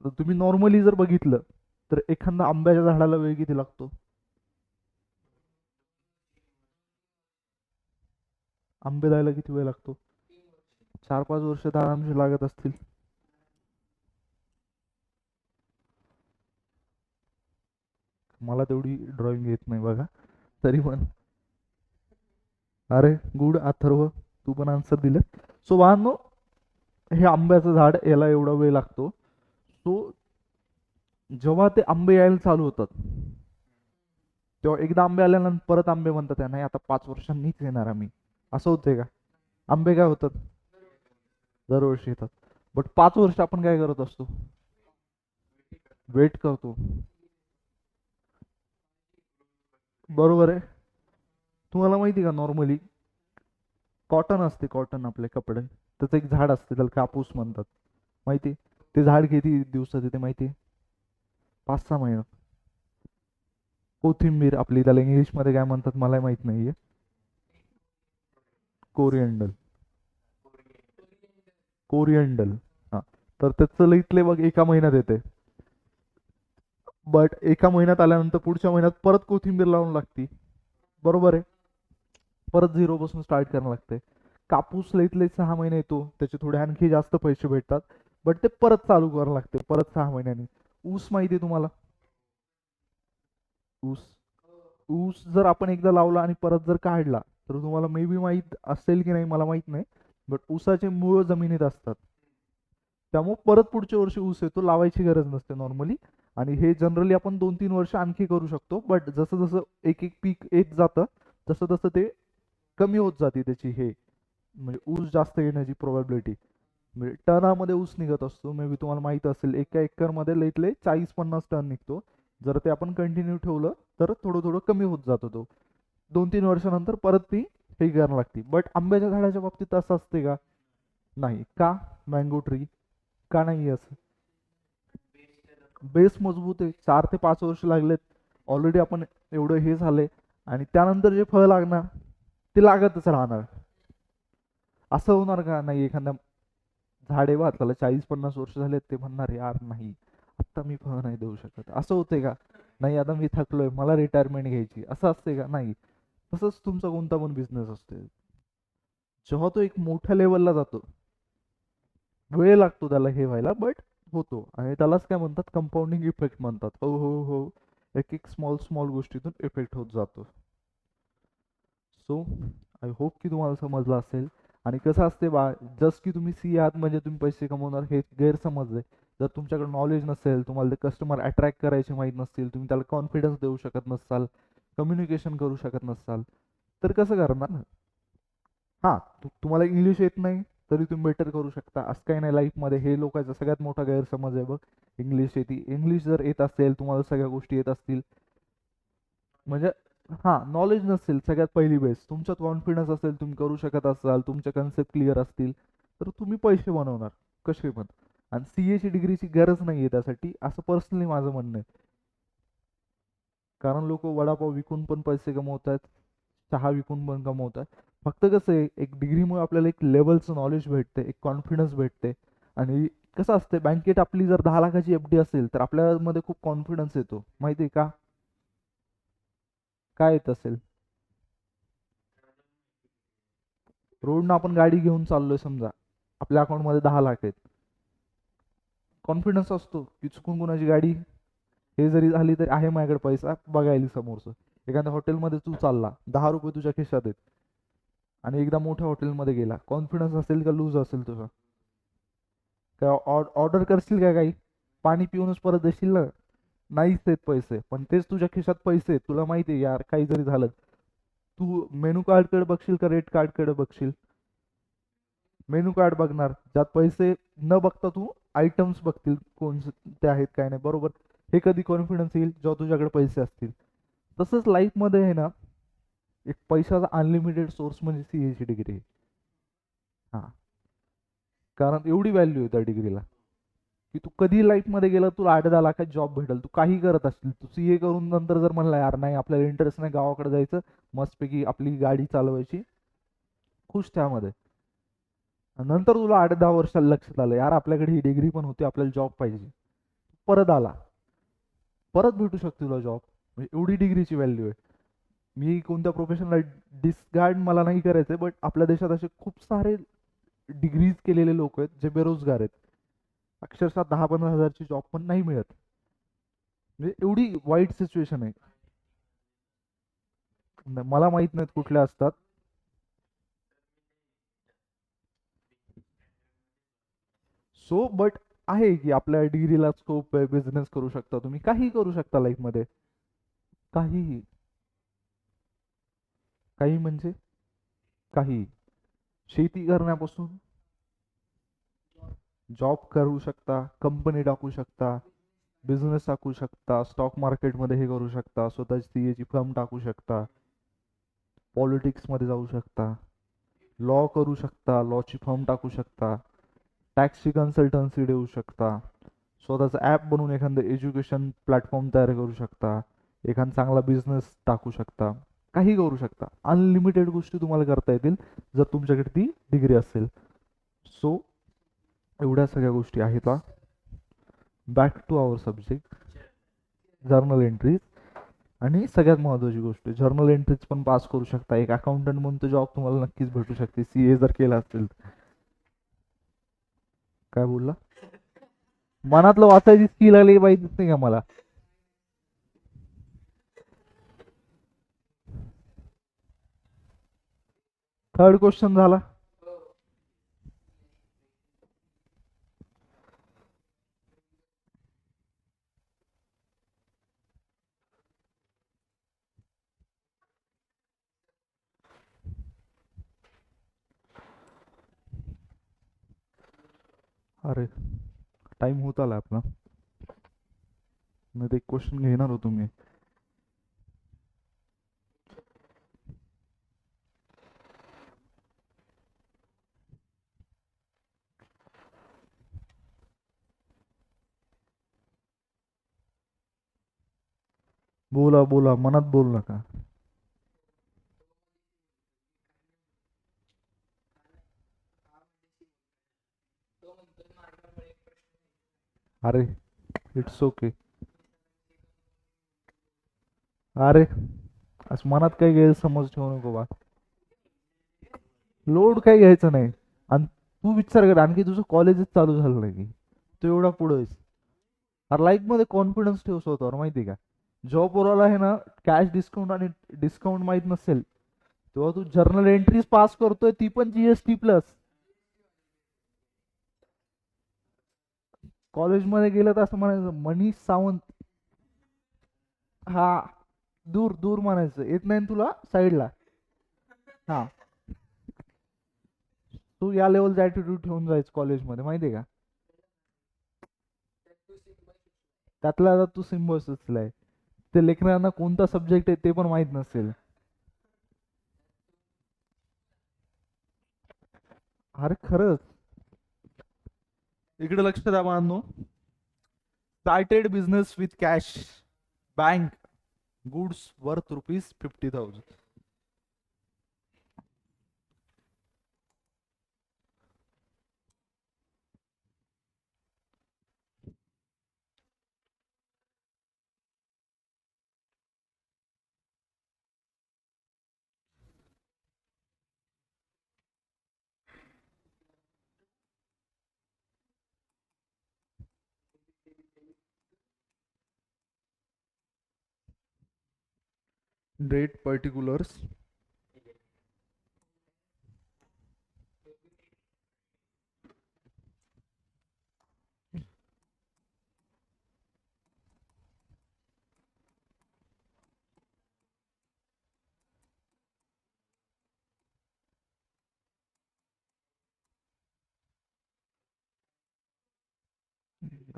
आता तुम्ही नॉर्मली जर बघितलं तर एखादा आंब्याच्या झाडाला वेळ किती लागतो? आंबे द्यायला किती वेळ लागतो? 4-5 वर्ष तर आरामशीर लागत असतील. मला तेवढी ड्रॉइंग येत नाही बघा, तरी पण अरे गुड अथर्व, तू पण आन्सर दिलं. सो वाहनो, हे आंब्याचं झाड याला एवढा वेळ लागतो. सो जेव्हा ते आंबे यायला चालू होतात, तेव्हा एकदा आंबे आल्यानंतर परत आंबे म्हणतात नाही आता 5 वर्षांनीच येणार आम्ही. असं होतंय का? आंबे काय होतात? दरवर्षी येतात. बट 5 वर्ष आपण काय करत असतो? वेट करतो, बरोबर आहे. तुम्हाला माहिती का, नॉर्मली कॉटन असते, कॉटन आपले कपडे, त्याचं एक झाड असते, त्याला कापूस म्हणतात, माहिती? ते झाड किती दिवसात येते माहिती? 5-6 महिन्यात. कोथिंबीर आपली, त्याला इंग्लिशमध्ये काय म्हणतात मला माहित नाहीये. कोरिएंडल, कोरिएंडल. हा, तर त्याचं लईतले बघ 1 महिन्यात येते. बट 1 महिन्यात आल्यानंतर पुढच्या महिन्यात परत कोथिंबीर लावून लागती, बरोबर आहे. परत झिरो पासून स्टार्ट करावं लागते. कापूस लईतले 6 महिने येतो, त्याचे थोडे आणखी जास्त पैसे भेटतात. बट ते परत चालू करावं लागते परत 6 महिन्यांनी. ऊस माहिती आहे तुम्हाला? ऊस, ऊस जर आपण एकदा लावला आणि परत जर काढला, तर तुम्हाला मे बी माहीत असेल की नाही मला माहीत नाही, बट ऊसाचे मूळ जमिनीत असतात. त्यामुळे परत पुढच्या वर्षी ऊस येतो, लावायची गरज नसते नॉर्मली. आणि हे जनरली आपण 2-3 वर्ष आणखी करू शकतो. बट जसं जसं एक एक पीक येत जातं, तसं तसं ते कमी होत जाते त्याची हे, म्हणजे ऊस जास्त येण्याची प्रोबॅबिलिटी. म्हणजे टनामध्ये ऊस निघत असतो, मे बी तुम्हाला माहित असेल, एका एकरमध्ये लईतले 40-50 टन निघतो. जर ते आपण कंटिन्यू ठेवलं तर थोडं थोडं कमी होत जातो तो. 2-3 वर्षानंतर परत ती हे करायला लागते. बट आंब्याच्या झाडाच्या बाबतीत असं असते का? नाही का? मँगो ट्री का नाही असं? बेस मजबूत आहे, 4 ते 5 वर्ष लागलेत, ऑलरेडी आपण एवढं हे झालंय, आणि त्यानंतर जे फळ लागणार ते लागतच राहणार. असं होणार का नाही, एखाद्या झाड आहे बा त्याला 40-50 वर्ष झालेत, ते म्हणणार यार नाही आता मी फळ नाही देऊ शकत, असं होते का? नाही आता मी थकलोय, मला रिटायरमेंट घ्यायची, असं असते का? नाही. तसंच तुमचा कोणता पण बिझनेस असते, जेव्हा तो एक मोठ्या लेवलला जातो, वेळ लागतो त्याला हे व्हायला, बट होतो. आणि त्यालाच काय म्हणतात, कंपाऊंडिंग इफेक्ट म्हणतात. हो हो हो, एक एक स्मॉल स्मॉल गोष्टीतून इफेक्ट होत जातो. सो आय होप की तुम्हाला समजलं असेल. आणि कसं असते बा, जस्ट की तुम्ही सी आहात म्हणजे तुम्ही पैसे कमवणार हे गैरसमज आहे. जर तुमच्याकडे नॉलेज नसेल, तुम्हाला ते कस्टमर अट्रॅक्ट करायचे माहीत नसतील, तुम्ही त्याला कॉन्फिडन्स देऊ शकत नसाल, कम्युनिकेशन करू शकत नसाल, तर कसं करणार ना? हां, तुम्हाला इंग्लिश येत नाही तरी तुम्ही बेटर करू शकता, असं काही नाही लाईफमध्ये. हे लोकांचा सगळ्यात मोठा गैरसमज आहे बघ, इंग्लिश येते. इंग्लिश जर येत असेल, तुम्हाला सगळ्या गोष्टी येत असतील, म्हणजे हां, नॉलेज नसेल सगळ्यात पहिली बेस, तुमच्यात कॉन्फिडन्स असेल, तुम्ही करू शकत असाल, तुमचे कन्सेप्ट क्लिअर असतील, तर तुम्ही पैसे बनवणार कसे पण. आणि सीएची डिग्रीची गरज नाही आहे त्यासाठी, असं पर्सनली माझं म्हणणं आहे. कारण लोक वडापाव विकून पण पैसे कमवत आहेत, चहा विकून पण कमवत आहेत. फक्त कसं आहे, एक डिग्रीमुळे आपल्याला एक लेवलचं नॉलेज भेटते, एक कॉन्फिडन्स भेटते. आणि कसं असते, बँकेत आपली जर 10 लाखाची एफडी असेल तर आपल्यामध्ये खूप कॉन्फिडन्स येतो, माहिती आहे का? काय येत असेल? रोडनं आपण गाडी घेऊन चाललोय समजा, आपल्या अकाउंटमध्ये 10 लाख आहेत. कॉन्फिडन्स असतो की चुकून कोणाची गाडी हे जरी झाली तरी आहे माझ्याकडे पैसा बघायला समोरचं. एखाद्या हॉटेलमध्ये तू चालला, 10 रुपये तुझ्या खिशात आहेत आणि एकदा मोठ्या हॉटेलमध्ये गेला, कॉन्फिडन्स असेल का लूज असेल तुझा? काय ऑर्डर करशील का काही? पाणी पिऊनच परत देशील ना? नाहीच देत पैसे, पण तेच तुझ्या खिशात पैसे आहेत, तुला माहिती आहे यार काही जरी झालं, तू मेनू कार्डकडे बघशील का रेट कार्डकडे बघशील? मेनू कार्ड बघणार, ज्यात पैसे न बघता तू आयटम्स बघतील कोणते आहेत काय नाही, बरोबर? हे कधी कॉन्फिडन्स येईल? जेव्हा तुझ्याकडे पैसे असतील. तसंच लाईफमध्ये आहे ना, एक पैशाचा अनलिमिटेड सोर्स म्हणजे सीएची डिग्री आहे. हां, कारण एवढी व्हॅल्यू आहे त्या डिग्रीला की तू कधी लाईफमध्ये गेला तुला 8-10 लाखात जॉब भेटेल. तू काही करत असतील, तू सीए करून नंतर जर म्हणला यार नाही आपल्याला इंटरेस्ट नाही, गावाकडे जायचं, मस्तपैकी आपली गाडी चालवायची, खुश त्यामध्ये. नंतर तुला 8-10 वर्षाला लक्षात आलं यार आपल्याकडे ही डिग्री पण होती, आपल्याला जॉब पाहिजे. परत आला, परत भेटू शकतो तुला जॉब. म्हणजे एवढी डिग्रीची व्हॅल्यू आहे. मी कोणत्या प्रोफेशनला डिस्कार्ड मला नाही करायचंय, बट आपल्या देशात असे खूप सारे डिग्रीज केलेले लोक आहेत जे बेरोजगार आहेत. अक्षरशः 10-15 हजारची जॉब पण नाही मिळत. म्हणजे एवढी वाईट सिच्युएशन आहे. मला माहित नाहीत कुठल्या असतात. सो बट आहे की आपल्या डिग्रीला स्कोप आहे, बिझनेस करू शकता तुम्ही, काही करू शकता लाईफमध्ये. काहीही. काही म्हणजे काही. शेती करण्यापासून जॉब करू शकता, कंपनी टाकू शकता, बिझनेस टाकू शकता, स्टॉक मार्केटमध्ये हे करू शकता, स्वतःची सीएची फर्म टाकू शकता, पॉलिटिक्समध्ये जाऊ शकता, लॉ करू शकता, लॉची फर्म टाकू शकता, टॅक्सची कन्सल्टन्सी देऊ शकता, स्वतःचा ॲप बनवून एखादं एज्युकेशन प्लॅटफॉर्म तयार करू शकता, एखादा चांगला बिझनेस टाकू शकता, काही करू शकता. अनलिमिटेड गोष्टी तुम्हाला करता येतील जर तुमच्याकडे ती डिग्री असेल. सो एवढ्या सगळ्या गोष्टी आहेत. Back to our subject, journal entries. आणि सगळ्यात महत्त्वाची गोष्ट, जर्नल एंट्रीज पण पास करू शकता. एक अकाउंटंट म्हणून तो जॉब तुम्हाला नक्कीच भेटू शकते, सीए जर केला असेल. काय बोलला? मनातलं वाचायची स्किल आली पाहिजे नाही का मला? थर्ड क्वेश्चन झाला. अरे टाइम होत आला आपला. नाही, एक क्वेश्चन घेणार होतो मी. बोला बोला, मनात बोल नका. अरे इट्स ओके. अरे असं मनात काही गैरसमज ठेवू नको बा. लोड काही घ्यायचं नाही. आणि तू विचार कर, आणखी तुझं कॉलेजच चालू झालं नाही की तू एवढा पुढे आहेस. अरे लाईफ मध्ये कॉन्फिडन्स ठेव स्वतःवर, माहिती का? जॉब वरला आहे ना, कॅश डिस्काउंट आणि डिस्काउंट माहित नसेल तेव्हा तू जर्नल एंट्रीज पास करतोय, ती पण जीएसटी प्लस. कॉलेजमध्ये गेलं तर असं म्हणायचं मनीष सावंत. हा, दूर दूर म्हणायचं, येत नाही ना तुला साईडला. हा, तू या लेवलचा ऍटिट्यूड ठेवून जायचं कॉलेजमध्ये, माहितीये का? त्यातला आता तू सिम्बॉसिसला आहे, ते लेकरांना कोणता सब्जेक्ट आहे ते पण माहित नसेल. अरे खरंच. इकडे लक्ष द्या बांधनो. Started business with cash, bank, goods worth ₹50,000. Date particulars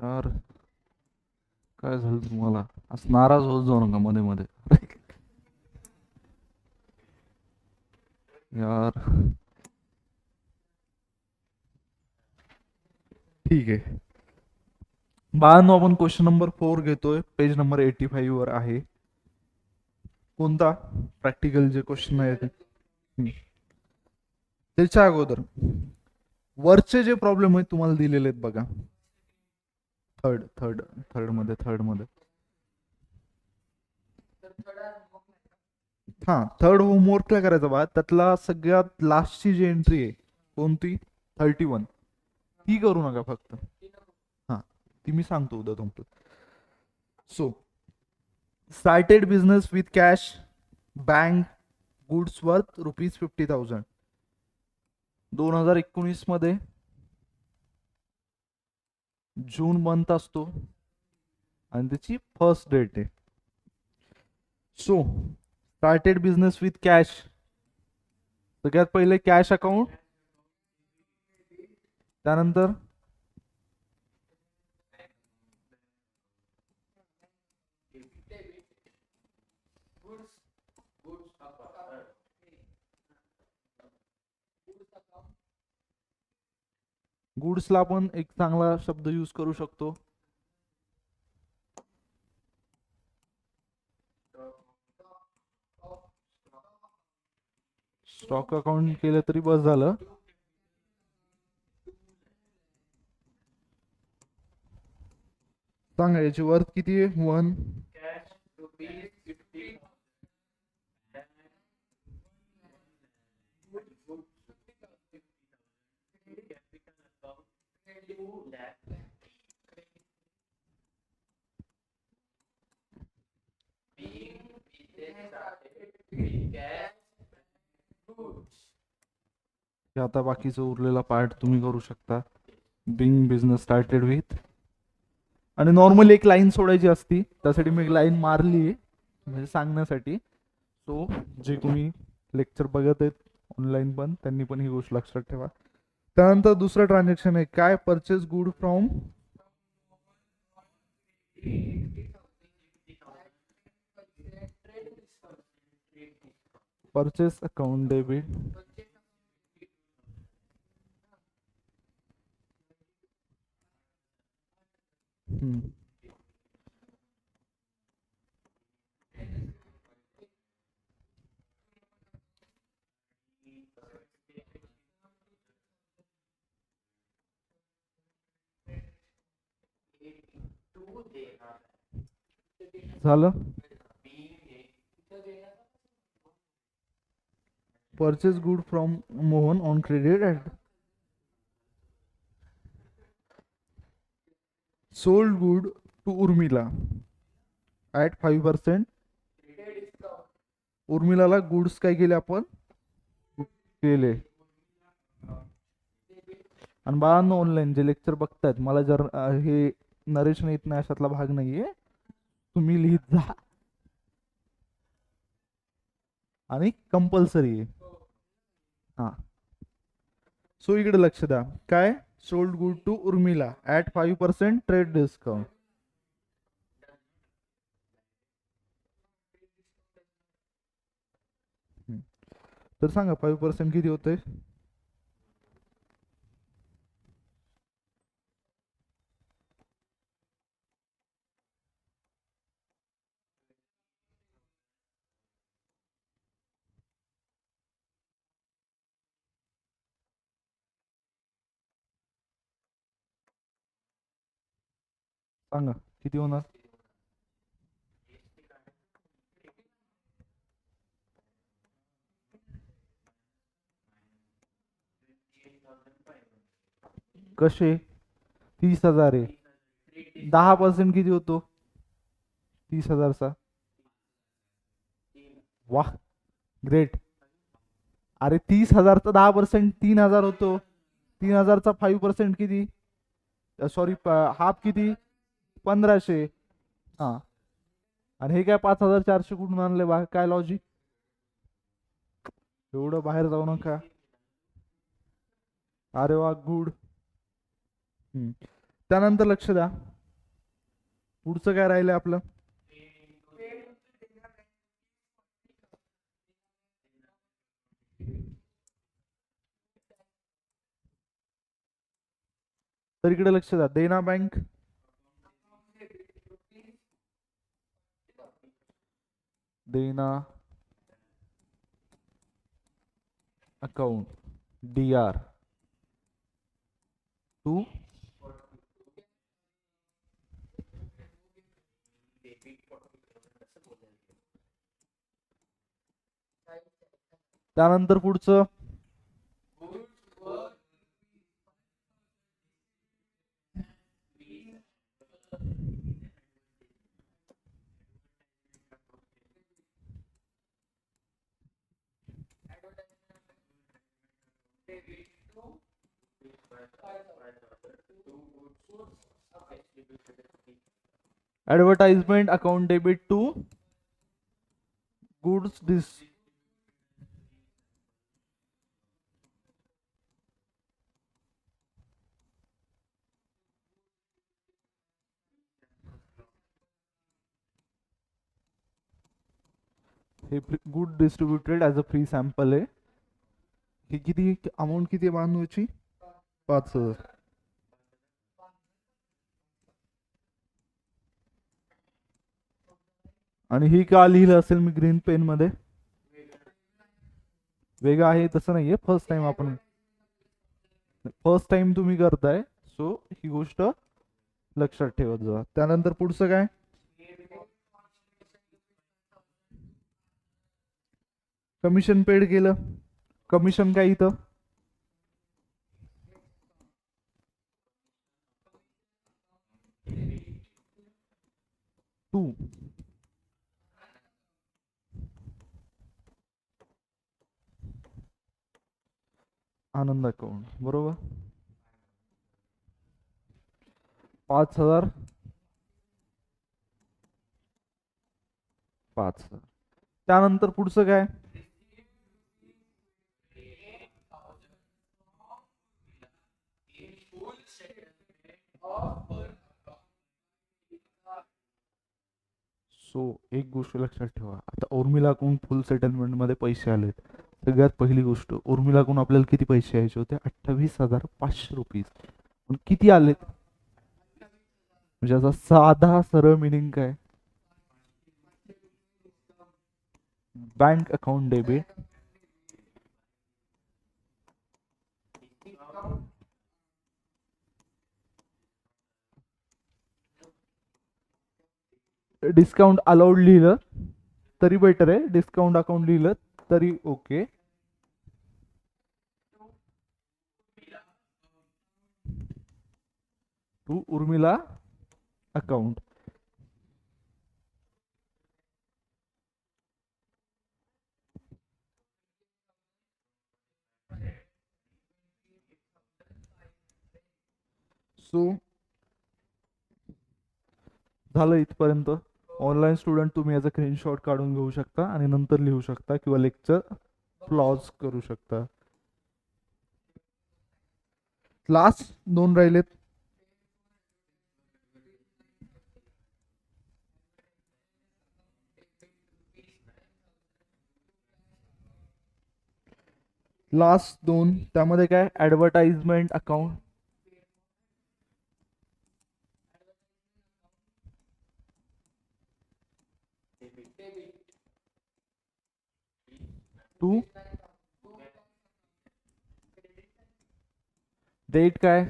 यार काय झालं तुम्हाला असं नाराज होत जाऊ नका मध्ये मध्ये यार ठीक आहे बाळांनो आपण क्वेश्चन नंबर 4 घेतोय पेज नंबर 85 वर आहे कोणता प्रॅक्टिकल जे क्वेश्चन आहे ते त्याच्या अगोदर वरचे जे प्रॉब्लेम आहेत तुम्हाला दिलेले आहेत बघा थर्ड थर्ड थर्ड मध्ये हा थर्ड होमवर्क काय करायचं बा त्यातला सगळ्यात लास्टची जी एंट्री आहे कोणती 31 ती करू नका फक्त हा ती मी सांगतो उद्या तुमचं so started business with cash bank goods worth ₹50,000 2019 मध्ये जून मंथ असतो आणि त्याची फर्स्ट डेट आहे so started business with cash सगळ्यात पहिले कॅश अकाउंट त्यानंतर गुड्सला आपण एक चांगला शब्द यूज करू शकतो स्टॉक अकाउंट केलं तरी बस झालं सांगा याची वर्थ किती आहे 1 हे आता बाकीचं उरलेला पार्ट तुम्ही करू शकता बिंग बिझनेस स्टार्टेड विथ आणि नॉर्मली एक लाईन सोडायची असती त्यासाठी मी एक लाईन मारली म्हणजे सांगण्यासाठी सो जे तुम्ही लेक्चर बघत आहेत ऑनलाईन पण त्यांनी पण ही गोष्ट लक्षात ठेवा त्यानंतर दुसरं ट्रान्झॅक्शन आहे काय purchase good from purchase account debit झालं purchase good from Mohan on credit at sold good to Urmila at 5% उर्मिलाला गुड्स काय केले आपण केले आणि बाळांनो ऑनलाईन जे लेक्चर बघतायत मला जर हे नरेशन येत नाही अशातला भाग नाहीये तुम्ही लिहित जा आणि कंपल्सरी आहे हा सो इकडे लक्ष द्या काय sold good to Urmila at 5% trade discount तर सांगा 5% किती होते सांगा किती होणार कसे 30,000 आहे 10% किती होतो 30,000चा वाह, ग्रेट. अरे 30,000चा 10% 3,000 होतो. 3,000चा 5% किती? सॉरी, हाफ किती? 1,500. हा. आणि हे काय 5,400 कुठून आणले बा? काय लॉजिक? एवढं बाहेर जाऊ नका. अरे वा, गुड. त्यानंतर लक्ष द्या, पुढचं काय राहिलंय आपलं? तर इकडे लक्ष द्या, Dena bank, Dena account, DR to त्यानंतर पुढचं advertisement account debit to goods this. हे good distributed as a free sample आहे. हे किती अमाऊंट किती आहे बांधवायची? 5,000. आणि ही का लिहिलं असेल मी ग्रीन पेन मध्ये? वेगळं आहे तसं नाहीये, फर्स्ट टाइम तुम्ही करताय, सो ही गोष्ट लक्षात ठेवत जा. त्यानंतर पुढचं काय? कमिशन पेड केलं. कमिशन काय इथं? टू आनंद अकाउंट, बरोबर. 5,000 5,000. त्यानंतर पुढचं काय? सो एक गोष्ट लक्षात ठेवा, आता उर्मिलाकडून फुल सेटलमेंट मध्ये पैसे आलेत. सगळ्यात पहिली गोष्ट, उर्मिलाकडून आपल्याला किती पैसे यायचे होते? 28,500 रुपीज. पण किती आलेत? म्हणजे याचा साधा सरळ मिनिंग काय? Bank account debit discount allowed लिहिलं तरी बेटर आहे, डिस्काउंट अकाउंट लिहिलं तरी okay. To Urmila account. So झालं इथपर्यंत. ऑनलाईन स्टुडंट तुम्ही याचा स्क्रीनशॉट काढून घेऊ शकता आणि नंतर लिहू शकता किंवा लेक्चर फ्लॉज करू शकता. लास्ट 2 राहिलेत. लास्ट 2 त्यामध्ये काय? ऍडव्हर्टाइजमेंट अकाउंट, टू डेट काय?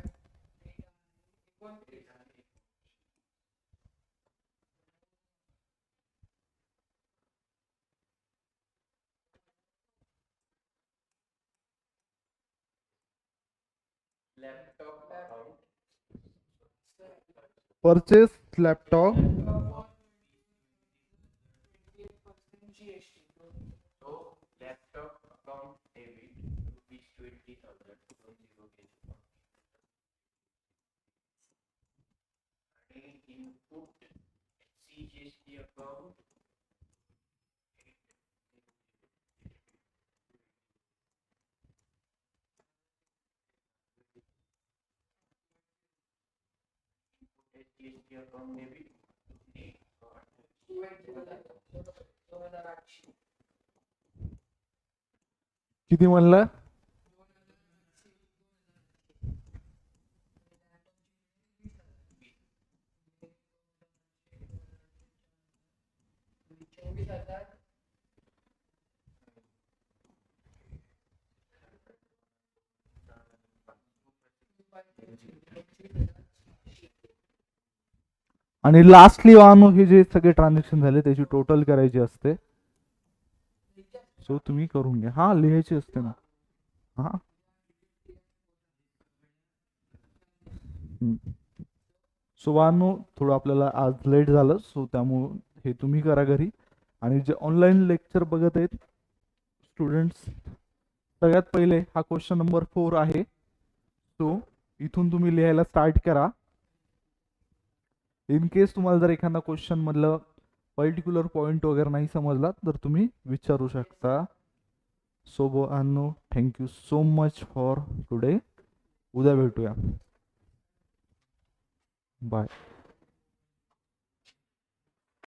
परचेस लॅपटॉप किती म्हणलं? आणि लास्टली वाहनो हे जे सगळे ट्रान्झॅक्शन झाले त्याची टोटल करायची असते. सो तुम्ही करून घ्या. हा लिहायची असते ना. हा सो वाहनो थोडं आपल्याला आज लेट झालं, सो त्यामुळं हे तुम्ही करा घरी. आणि जे ऑनलाईन लेक्चर बघत आहेत स्टुडंट्स, सगळ्यात पहिले हा क्वेश्चन नंबर 4 आहे. सो इथून तुम्ही लिहायला स्टार्ट करा. इन केस तुम्हाला जर एखादा क्वेश्चन मधलं पर्टिक्युलर पॉइंट वगैरे नाही समजला तर तुम्ही विचारू शकता. सो बोआनो, thank you so much for today. उद्या भेटूया. बाय.